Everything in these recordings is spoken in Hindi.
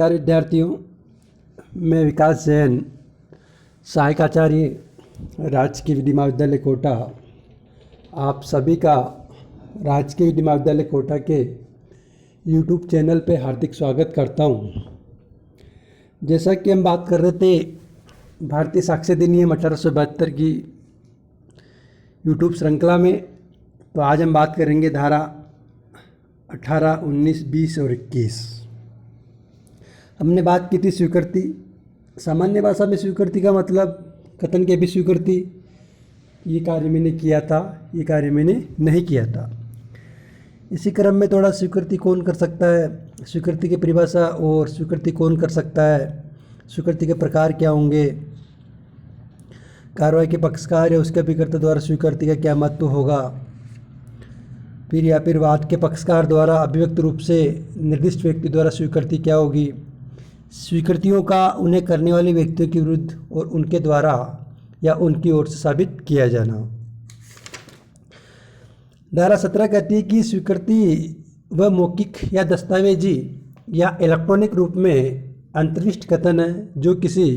नमस्कार विद्यार्थियों, मैं विकास जैन, सहायक आचार्य, राजकीय विधि महाविद्यालय कोटा। आप सभी का राजकीय विधि महाविद्यालय कोटा के YouTube चैनल पे हार्दिक स्वागत करता हूँ। जैसा कि हम बात कर रहे थे भारतीय साक्ष्य अधिनियम 1872 की YouTube श्रृंखला में, तो आज हम बात करेंगे धारा 18, 19, 20 और 21। हमने बात की थी स्वीकृति। सामान्य भाषा में स्वीकृति का मतलब कथन के भी स्वीकृति, ये कार्य मैंने किया था, ये कार्य मैंने नहीं किया था। इसी क्रम में थोड़ा स्वीकृति कौन कर सकता है, स्वीकृति की परिभाषा और स्वीकृति कौन कर सकता है, स्वीकृति के प्रकार क्या होंगे, कार्रवाई के पक्षकार या उसके अभिकर्ता द्वारा स्वीकृति का क्या महत्व होगा, फिर वाद के पक्षकार द्वारा अभिव्यक्त रूप से निर्दिष्ट व्यक्ति द्वारा स्वीकृति क्या होगी, स्वीकृतियों का उन्हें करने वाले व्यक्तियों के विरुद्ध और उनके द्वारा या उनकी ओर से साबित किया जाना। धारा 17 कहती है कि स्वीकृति वह मौखिक या दस्तावेजी या इलेक्ट्रॉनिक रूप में अंतर्निष्ठ कथन है जो किसी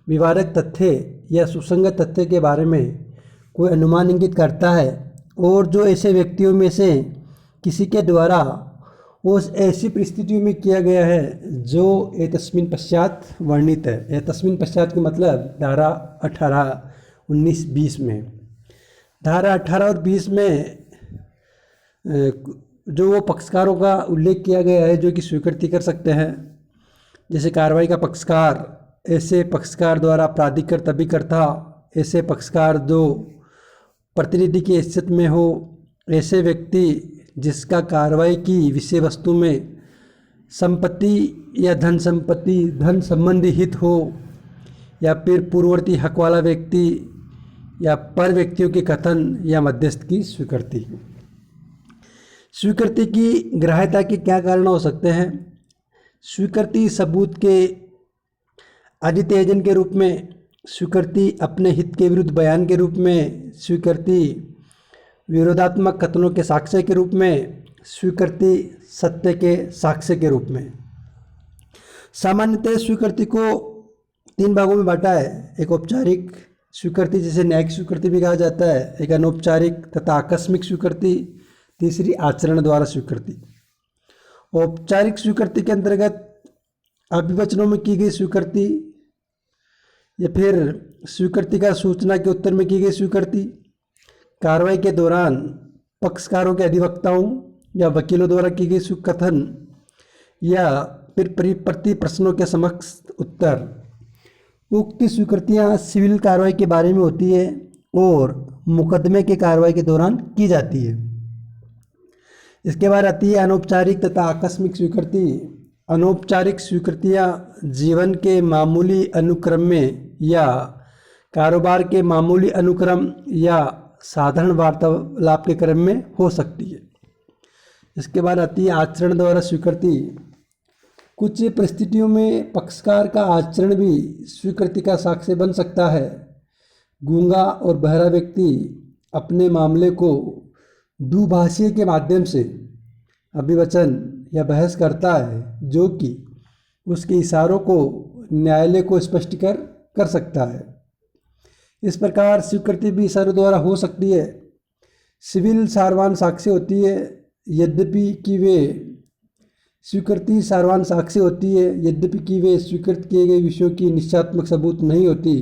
विवादक तथ्य या सुसंगत तथ्य के बारे में कोई अनुमान इंगित करता है और जो ऐसे व्यक्तियों में से किसी के द्वारा उस ऐसी परिस्थितियों में किया गया है जो एतस्मिन् पश्चात वर्णित है। एतस्मिन् पश्चात का मतलब धारा 18, 19, 20 में। धारा 18 और 20 में जो वो पक्षकारों का उल्लेख किया गया है जो कि स्वीकृति कर सकते हैं, जैसे कार्रवाई का पक्षकार, ऐसे पक्षकार द्वारा प्राधिकृत अभिकर्ता, ऐसे पक्षकार जो प्रतिनिधि की हैसियत में हो, ऐसे व्यक्ति जिसका कार्रवाई की विषय वस्तु में संपत्ति या धन संबंधी हित हो, या फिर पूर्ववर्ती हक वाला व्यक्ति या पर व्यक्तियों के कथन या मध्यस्थ की स्वीकृति। स्वीकृति की ग्राह्यता के क्या कारण हो सकते हैं? स्वीकृति सबूत के अधित्यजन के रूप में, स्वीकृति अपने हित के विरुद्ध बयान के रूप में, स्वीकृति विरोधात्मक कथनों के साक्ष्य के रूप में, स्वीकृति सत्य के साक्ष्य के रूप में। सामान्यतः स्वीकृति को 3 भागों में बांटा है। एक औपचारिक स्वीकृति जिसे न्यायिक स्वीकृति भी कहा जाता है, एक अनौपचारिक तथा आकस्मिक स्वीकृति, तीसरी आचरण द्वारा स्वीकृति। औपचारिक स्वीकृति के अंतर्गत अभिवचनों में की गई स्वीकृति या फिर स्वीकृति का सूचना के उत्तर में की गई स्वीकृति, कार्रवाई के दौरान पक्षकारों के अधिवक्ताओं या वकीलों द्वारा की गई कथन, या फिर प्रति प्रश्नों के समक्ष उत्तर। उक्त स्वीकृतियां सिविल कार्रवाई के बारे में होती है और मुकदमे के कार्रवाई के दौरान की जाती है। इसके बाद आती है अनौपचारिक तथा आकस्मिक स्वीकृति। अनौपचारिक स्वीकृतियां जीवन के मामूली अनुक्रम में या कारोबार के मामूली अनुक्रम या साधारण वार्तालाप के क्रम में हो सकती है। इसके बाद आती है आचरण द्वारा स्वीकृति। कुछ परिस्थितियों में पक्षकार का आचरण भी स्वीकृति का साक्ष्य बन सकता है। गूंगा और बहरा व्यक्ति अपने मामले को दुभाषी के माध्यम से अभिवचन या बहस करता है जो कि उसके इशारों को न्यायालय को स्पष्ट कर सकता है। इस प्रकार स्वीकृति भी इशारों द्वारा हो सकती है। सिविल सारवान साक्ष्य होती है यद्यपि कि वे स्वीकृति सारवान साक्ष्य होती है यद्यपि कि वे स्वीकृत किए गए विषयों की निश्चयात्मक सबूत नहीं होती।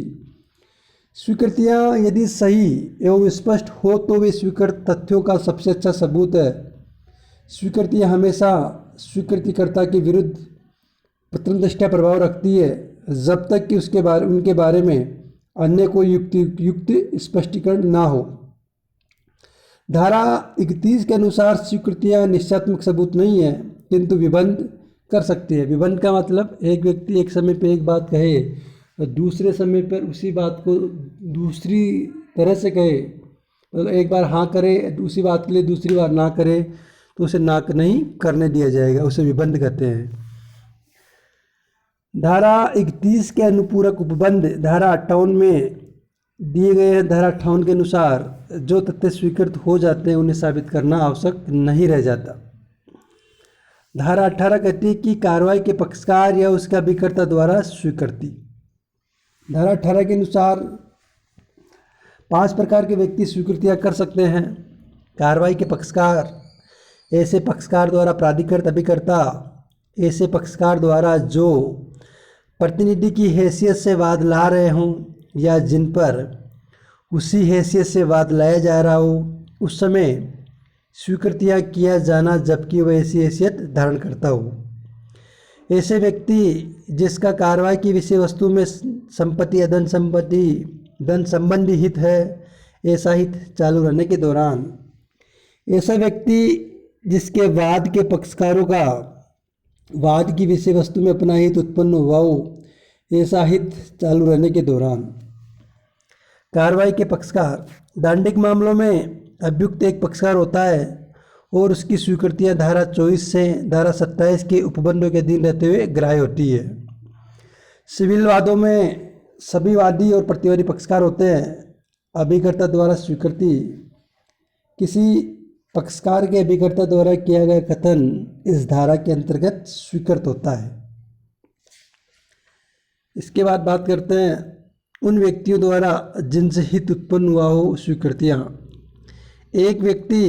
स्वीकृतियाँ यदि सही एवं स्पष्ट हो तो वे स्वीकृत तथ्यों का सबसे अच्छा सबूत है। स्वीकृतियाँ हमेशा स्वीकृतिकर्ता के विरुद्ध प्रथमदृष्टया प्रभाव रखती है जब तक कि उनके बारे में अन्य कोई युक्त स्पष्टीकरण ना हो। धारा 31 के अनुसार स्वीकृतियाँ निश्चयात्मक सबूत नहीं है किंतु विबंध कर सकती है। विबंध का मतलब एक व्यक्ति एक समय पर एक बात कहे और दूसरे समय पर उसी बात को दूसरी तरह से कहे, मतलब एक बार हाँ करे दूसरी बात के लिए दूसरी बार ना करे तो उसे ना नहीं करने दिया जाएगा, उसे विबंध कहते हैं। धारा 31 के अनुपूरक उपबंध धारा 58 में दिए गए हैं। धारा 58 के अनुसार जो तथ्य स्वीकृत हो जाते हैं उन्हें साबित करना आवश्यक नहीं रह जाता। धारा 18 कहती है कि कार्रवाई के पक्षकार या उसके अभिकर्ता द्वारा स्वीकृति। धारा 18 के अनुसार 5 प्रकार के व्यक्ति स्वीकृतियाँ कर सकते हैं। कार्रवाई के पक्षकार, ऐसे पक्षकार द्वारा प्राधिकृत अभिकर्ता, ऐसे पक्षकार द्वारा जो प्रतिनिधि की हैसियत से वाद ला रहे हों या जिन पर उसी हैसियत से वाद लाया जा रहा हो उस समय स्वीकृतियाँ किया जाना जबकि वह ऐसी हैसियत धारण करता हो। ऐसे व्यक्ति जिसका कार्रवाई की विषय वस्तु में संपत्ति या धन संबंधी हित है, ऐसा हित चालू रहने के दौरान, ऐसा व्यक्ति जिसके वाद के पक्षकारों का वाद की विषय वस्तु में अपना हित उत्पन्न हुआ हो, ऐसा हित चालू रहने के दौरान। कार्रवाई के पक्षकार, दांडिक मामलों में अभियुक्त एक पक्षकार होता है और उसकी स्वीकृतियां धारा 24 से धारा 27 के उपबंधों के अधीन रहते हुए ग्राह्य होती है। सिविल वादों में सभी वादी और प्रतिवादी पक्षकार होते हैं। अभिकर्ता द्वारा स्वीकृति, किसी पक्षकार के अभिकर्ता द्वारा किया गया कथन इस धारा के अंतर्गत स्वीकृत होता है। इसके बाद बात करते हैं उन व्यक्तियों द्वारा जिनसे हित उत्पन्न हुआ हो स्वीकृतियाँ। एक व्यक्ति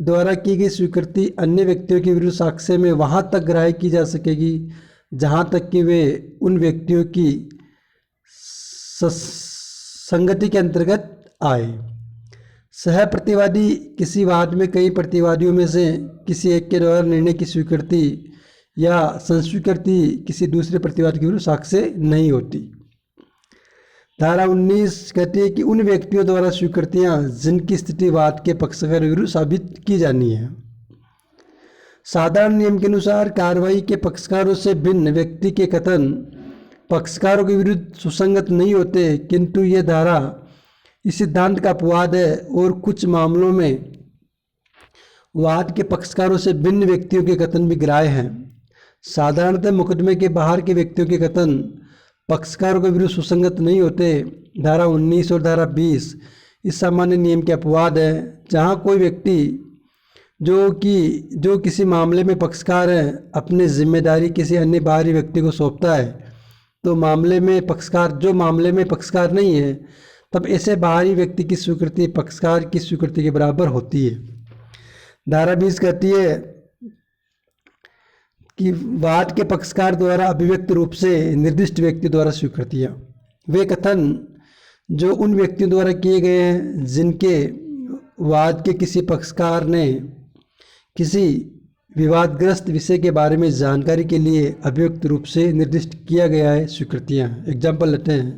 द्वारा की गई स्वीकृति अन्य व्यक्तियों के विरुद्ध साक्ष्य में वहाँ तक ग्राह्य की जा सकेगी जहाँ तक कि वे उन व्यक्तियों की संगति के अंतर्गत आए। सह प्रतिवादी, किसी वाद में कई प्रतिवादियों में से किसी एक के द्वारा निर्णय की स्वीकृति या संस्वीकृति किसी दूसरे प्रतिवादी के विरुद्ध साक्ष्य नहीं होती। धारा 19 कहती है कि उन व्यक्तियों द्वारा स्वीकृतियाँ जिनकी स्थिति वाद के पक्षकार विरुद्ध साबित की जानी है। साधारण नियम के अनुसार कार्रवाई के पक्षकारों से भिन्न व्यक्ति के कथन पक्षकारों के विरुद्ध सुसंगत नहीं होते, किंतु यह धारा इस सिद्धांत का अपवाद है और कुछ मामलों में वाद के पक्षकारों से भिन्न व्यक्तियों के कथन भी ग्राह्य हैं। साधारणतः मुकदमे के बाहर के व्यक्तियों के कथन पक्षकारों के विरुद्ध सुसंगत नहीं होते। धारा 19 और धारा 20 इस सामान्य नियम के अपवाद है। जहाँ कोई व्यक्ति जो किसी मामले में पक्षकार है अपनी जिम्मेदारी किसी अन्य बाहरी व्यक्ति को सौंपता है तो मामले में पक्षकार नहीं है, तब ऐसे बाहरी व्यक्ति की स्वीकृति पक्षकार की स्वीकृति के बराबर होती है। धारा 20 कहती है कि वाद के पक्षकार द्वारा अभिव्यक्त रूप से निर्दिष्ट व्यक्ति द्वारा स्वीकृतियाँ, वे कथन जो उन व्यक्तियों द्वारा किए गए हैं जिनके वाद के किसी पक्षकार ने किसी विवादग्रस्त विषय के बारे में जानकारी के लिए अभिव्यक्त रूप से निर्दिष्ट किया गया है स्वीकृतियाँ। एग्जाम्पल लेते हैं।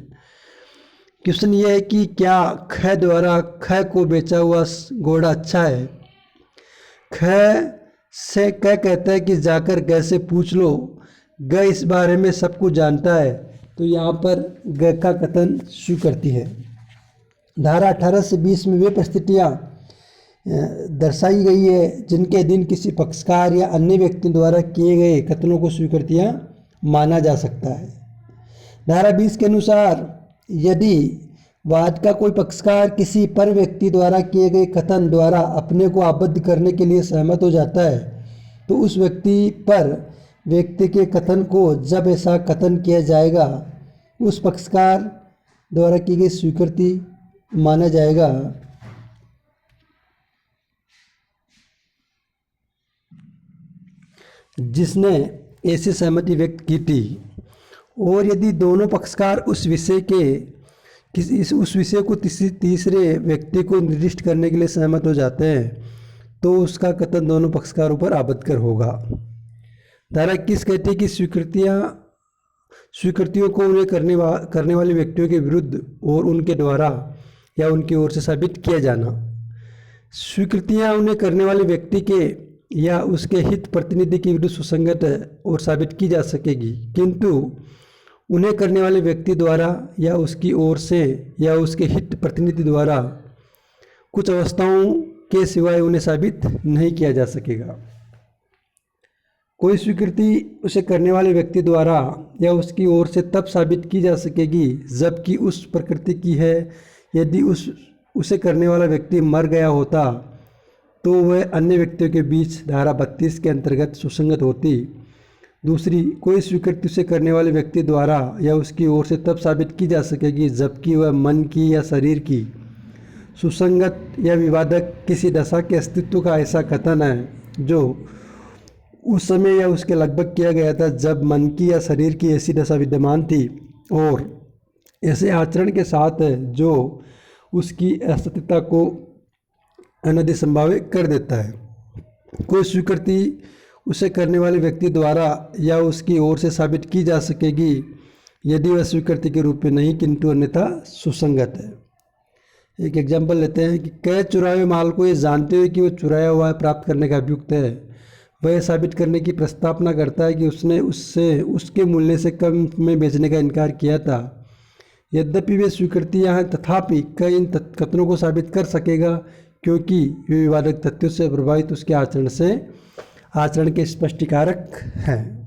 क्वेश्चन ये है कि क्या ख द्वारा ख को बेचा हुआ घोड़ा अच्छा है। ख से क कहता है कि जाकर ग से पूछ लो, ग इस बारे में सब कुछ जानता है, तो यहाँ पर ग का कथन स्वीकृति है। धारा 18 से 20 में वे परिस्थितियाँ दर्शाई गई है जिनके अधीन किसी पक्षकार या अन्य व्यक्ति द्वारा किए गए कथनों को स्वीकृतियाँ माना जा सकता है। धारा 20 के अनुसार यदि वाद का कोई पक्षकार किसी पर व्यक्ति द्वारा किए गए कथन द्वारा अपने को आबद्ध करने के लिए सहमत हो जाता है तो उस व्यक्ति के कथन को जब ऐसा कथन किया जाएगा उस पक्षकार द्वारा की गई स्वीकृति माना जाएगा। जिसने ऐसी सहमति व्यक्त की थी। और यदि दोनों पक्षकार उस विषय को तीसरे व्यक्ति को निर्दिष्ट करने के लिए सहमत हो जाते हैं तो उसका कथन दोनों पक्षकारों पर आबद्धकर होगा। धारा 21 कहती है कि स्वीकृतियों को उन्हें करने वाले व्यक्तियों के विरुद्ध और उनके द्वारा या उनकी ओर से साबित किया जाना। स्वीकृतियाँ उन्हें करने वाले व्यक्ति के या उसके हित प्रतिनिधि के विरुद्ध सुसंगत और साबित की जा सकेगी, किंतु उन्हें करने वाले व्यक्ति द्वारा या उसकी ओर से या उसके हित प्रतिनिधि द्वारा कुछ अवस्थाओं के सिवाय उन्हें साबित नहीं किया जा सकेगा। कोई स्वीकृति उसे करने वाले व्यक्ति द्वारा या उसकी ओर से तब साबित की जा सकेगी जबकि उस प्रकृति की है। यदि उसे करने वाला व्यक्ति मर गया होता तो वह अन्य व्यक्तियों के बीच धारा 32 के अंतर्गत सुसंगत होती। दूसरी, कोई स्वीकृति उसे करने वाले व्यक्ति द्वारा या उसकी ओर से तब साबित की जा सकेगी जबकि वह मन की या शरीर की सुसंगत या विवादक किसी दशा के अस्तित्व का ऐसा कथन है जो उस समय या उसके लगभग किया गया था जब मन की या शरीर की ऐसी दशा विद्यमान थी, और ऐसे आचरण के साथ है जो उसकी असत्यता को अनधिक संभावित कर देता है। कोई स्वीकृति उसे करने वाले व्यक्ति द्वारा या उसकी ओर से साबित की जा सकेगी यदि वह स्वीकृति के रूप में नहीं किंतु अन्यथा सुसंगत है। एक एग्जाम्पल लेते हैं कि कैद चुराए हुए माल को ये जानते हुए कि वह चुराया हुआ प्राप्त करने का अभियुक्त है, वह यह साबित करने की प्रस्तावना करता है कि उसने उससे उसके मूल्य से कम में बेचने का इनकार किया था। यद्यपि वे स्वीकृतियाँ हैं तथापि कई इन कथनों को साबित कर सकेगा क्योंकि वे विवादक तथ्यों से प्रभावित उसके आचरण के स्पष्टीकारक हैं।